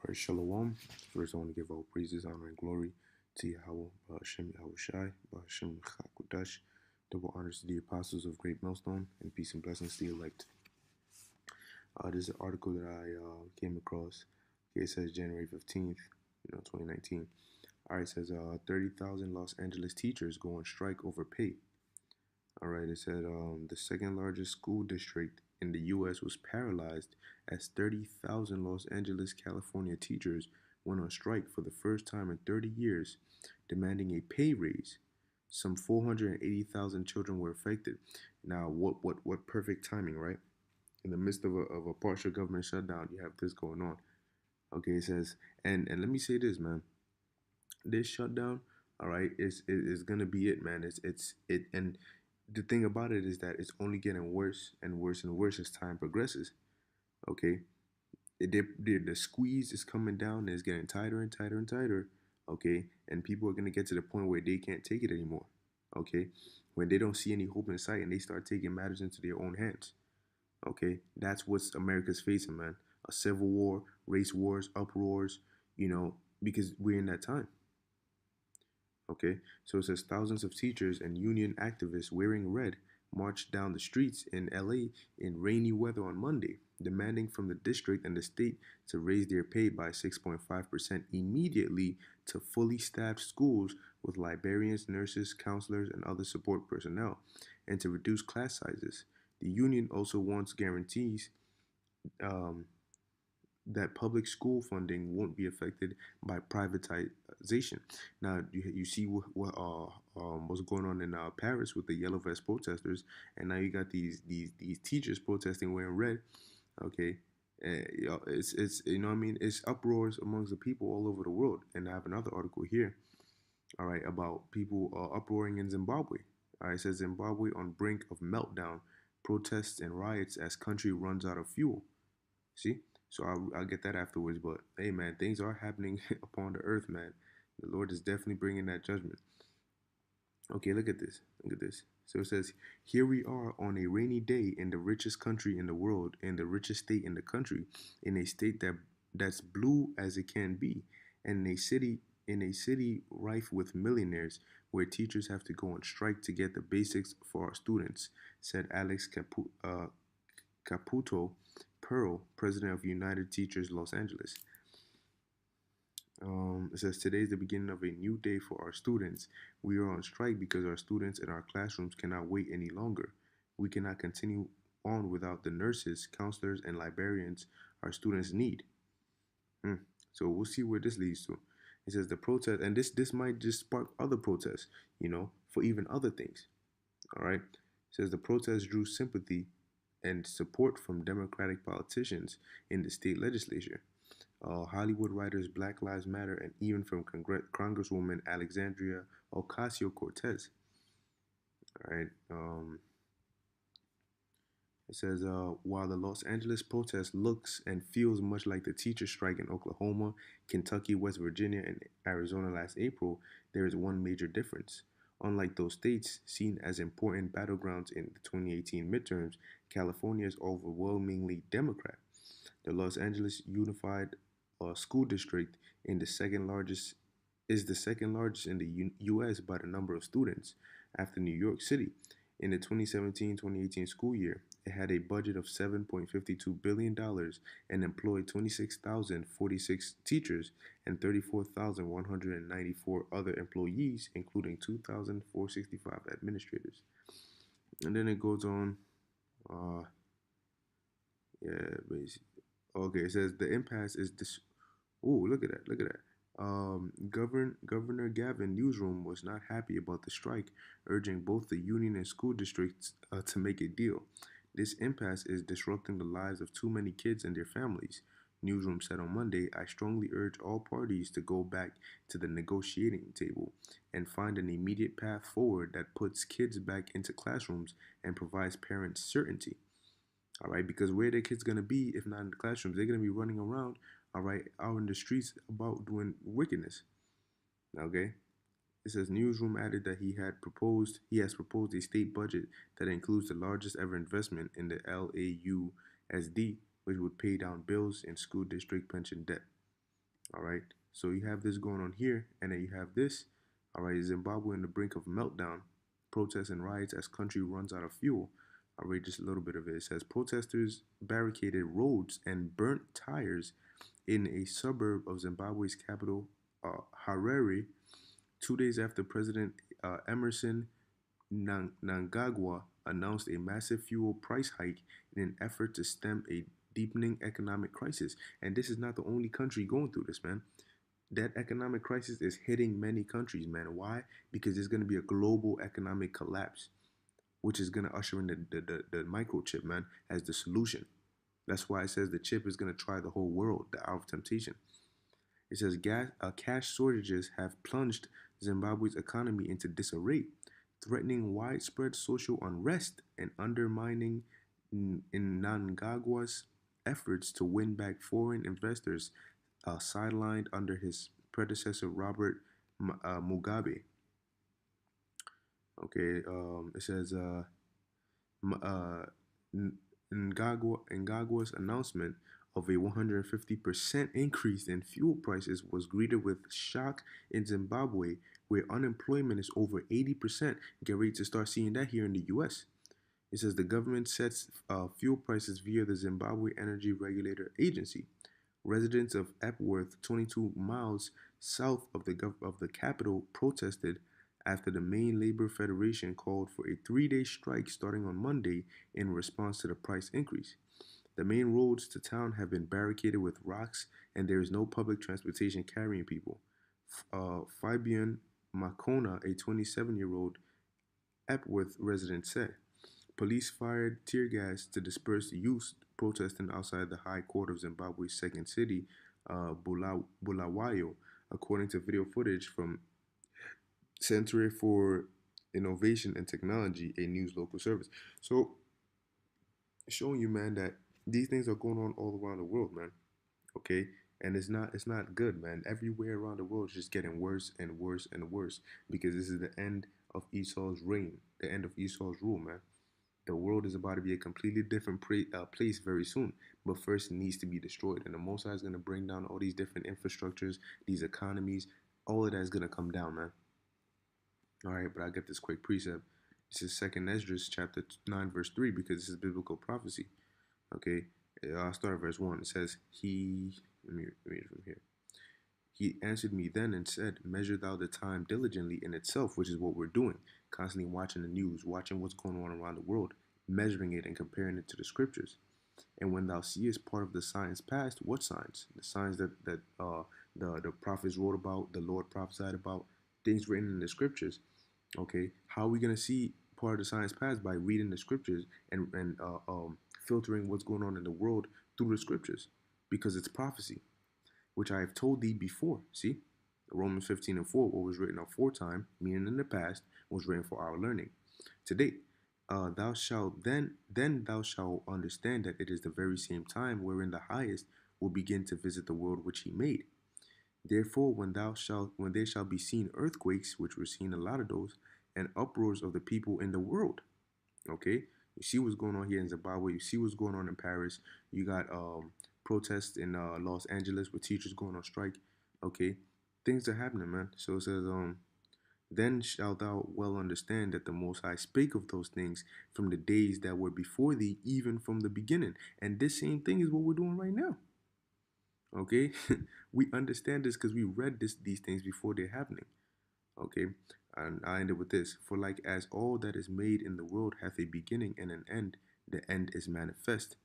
Alright, Shalom. First, I want to give all praises, honor, and glory to Yahweh, Ba'ashem Yahushai, Ba'ashem Chakudash. Double honors to the apostles of Great Millstone, and peace and blessings to the elect. This is an article that I came across. Okay, it says January 15th, 2019. All right, it says 30,000 Los Angeles teachers go on strike over pay. All right, it said the second largest school district in the U.S. was paralyzed as 30,000 Los Angeles, California teachers went on strike for the first time in 30 years, demanding a pay raise. Some 480,000 children were affected. Now, what perfect timing, right? In the midst of a partial government shutdown, you have this going on. Okay, it says, and let me say this, man. This shutdown, all right, is gonna be it, man. And the thing about it is that it's only getting worse and worse and worse as time progresses. Okay, the squeeze is coming down and it's getting tighter and tighter and tighter. Okay, and people are gonna get to the point where they can't take it anymore. Okay, when they don't see any hope in sight and they start taking matters into their own hands. Okay, that's what America's facing, man. A civil war, race wars, uproars. Because we're in that time. Okay, so it says thousands of teachers and union activists wearing red marched down the streets in LA in rainy weather on Monday, demanding from the district and the state to raise their pay by 6.5% immediately to fully staffed schools with librarians, nurses, counselors, and other support personnel, and to reduce class sizes. The union also wants guarantees um, that public school funding won't be affected by privatization. Now, you see what's going on in Paris with the yellow vest protesters, and now you got these teachers protesting wearing red. Okay, it's what I mean. It's uproars amongst the people all over the world. And I have another article here. All right, about people uproaring in Zimbabwe. All right, it says Zimbabwe on brink of meltdown, protests and riots as country runs out of fuel. See? So I'll get that afterwards. But hey, man, things are happening upon the earth, man. The Lord is definitely bringing that judgment. Okay, look at this. Look at this. So it says, here we are on a rainy day in the richest country in the world, in the richest state in the country, in a state that's blue as it can be, and in a city rife with millionaires, where teachers have to go on strike to get the basics for our students, said Alex Caputo Pearl, president of United Teachers Los Angeles. It says today is the beginning of a new day for our students. We are on strike because our students in our classrooms cannot wait any longer. We cannot continue on without the nurses, counselors, and librarians our students need. So we'll see where this leads to. It says the protest, and this might just spark other protests, for even other things. All right. It says the protest drew sympathy and support from Democratic politicians in the state legislature, Hollywood writers Black Lives Matter, and even from Congresswoman Alexandria Ocasio-Cortez. All right. It says, while the Los Angeles protest looks and feels much like the teacher strike in Oklahoma, Kentucky, West Virginia, and Arizona last April, there is one major difference. Unlike those states seen as important battlegrounds in the 2018 midterms, California is overwhelmingly Democrat. The Los Angeles Unified School District in the second largest is the second largest in the U.S. by the number of students, after New York City. In the 2017-2018 school year, it had a budget of $7.52 billion and employed 26,046 teachers and 34,194 other employees, including 2,465 administrators. And then it goes on. Basically. Okay, it says the impasse is this. Oh, look at that! Look at that. Governor Gavin Newsom was not happy about the strike, urging both the union and school districts to make a deal. This impasse is disrupting the lives of too many kids and their families. Newsom said on Monday, I strongly urge all parties to go back to the negotiating table and find an immediate path forward that puts kids back into classrooms and provides parents certainty. All right, because where are their kids going to be if not in the classrooms? They're going to be running around, all right, out in the streets about doing wickedness. Okay. It says Newsroom added that he has proposed a state budget that includes the largest ever investment in the LAUSD, which would pay down bills and school district pension debt. All right. So you have this going on here, and then you have this. All right. Zimbabwe on the brink of meltdown, protests and riots as country runs out of fuel. I'll read just a little bit of it. It says protesters barricaded roads and burnt tires in a suburb of Zimbabwe's capital, Harare, 2 days after President Emerson Mnangagwa announced a massive fuel price hike in an effort to stem a deepening economic crisis. And this is not the only country going through this, man. That economic crisis is hitting many countries, man. Why? Because there's going to be a global economic collapse, which is going to usher in the microchip, man, as the solution. That's why it says the chip is going to try the whole world, the hour of temptation. It says cash shortages have plunged Zimbabwe's economy into disarray, threatening widespread social unrest and undermining Mnangagwa's efforts to win back foreign investors sidelined under his predecessor Robert Mugabe. Okay, it says Ngagwa's announcement of a 150% increase in fuel prices was greeted with shock in Zimbabwe, where unemployment is over 80%. Get ready to start seeing that here in the US. It says the government sets fuel prices via the Zimbabwe Energy Regulator Agency. Residents of Epworth, 22 miles south of the capital, protested after the main labor federation called for a 3-day strike starting on Monday in response to the price increase. The main roads to town have been barricaded with rocks, and there is no public transportation carrying people. Fabian Makona, a 27-year-old Epworth resident, said. Police fired tear gas to disperse the youth protesting outside the High Court of Zimbabwe's second city, Bulawayo, according to video footage from Center for Innovation and Technology, a news local service. So, showing you, man, that these things are going on all around the world, man. Okay, and it's not good, man. Everywhere around the world, it's just getting worse and worse and worse because this is the end of Esau's reign, the end of Esau's rule, man. The world is about to be a completely different place very soon, but first it needs to be destroyed. And the Most High is going to bring down all these different infrastructures, these economies. All of that is going to come down, man. All right, but I get this quick precept. This is Second Esdras chapter 9, verse 3, because this is biblical prophecy. Okay, I'll start at verse 1. It says, let me read it from here. He answered me then and said, measure thou the time diligently in itself, which is what we're doing. Constantly watching the news, watching what's going on around the world, measuring it and comparing it to the scriptures. And when thou seest part of the signs past, what signs? The signs that the prophets wrote about, the Lord prophesied about, things written in the scriptures. Okay, how are we gonna see part of the signs past? By reading the scriptures and filtering what's going on in the world through the scriptures, because it's prophecy, which I have told thee before. See, Romans 15:4, what was written aforetime, meaning in the past, was written for our learning. Today, thou shalt then thou shalt understand that it is the very same time wherein the highest will begin to visit the world which he made. Therefore, when there shall be seen earthquakes, which we're seeing a lot of those, and uproars of the people in the world. Okay, you see what's going on here in Zimbabwe. You see what's going on in Paris. You got protests in Los Angeles with teachers going on strike. Okay, things are happening, man. So it says, then shalt thou well understand that the Most High spake of those things from the days that were before thee, even from the beginning. And this same thing is what we're doing right now. Okay, we understand this because we read these things before they're happening. Okay, and I ended with this: for like as all that is made in the world hath a beginning and an end, the end is manifest.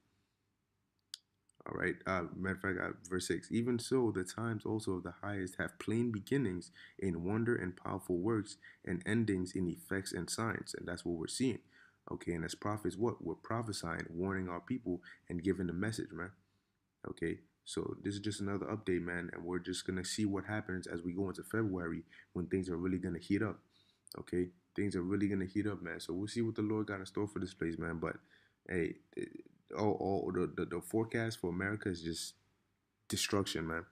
All right. Matter of fact, verse 6. Even so, the times also of the highest have plain beginnings in wonder and powerful works, and endings in effects and signs. And that's what we're seeing. Okay. And as prophets, what? We're prophesying, warning our people, and giving the message, man. Okay. So this is just another update, man. And we're just going to see what happens as we go into February when things are really going to heat up. Okay. Things are really going to heat up, man. So we'll see what the Lord got in store for this place, man. But hey, the forecast for America is just destruction, man.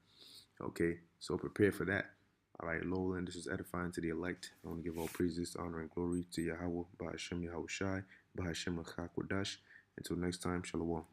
Okay, so prepare for that. All right, Lola, this is edifying to the elect. I want to give all praises, honor, and glory to Yahweh, Ba'ashem Yahweh Shai, Ba'ashem Lachakwadash. Until next time, Shalom.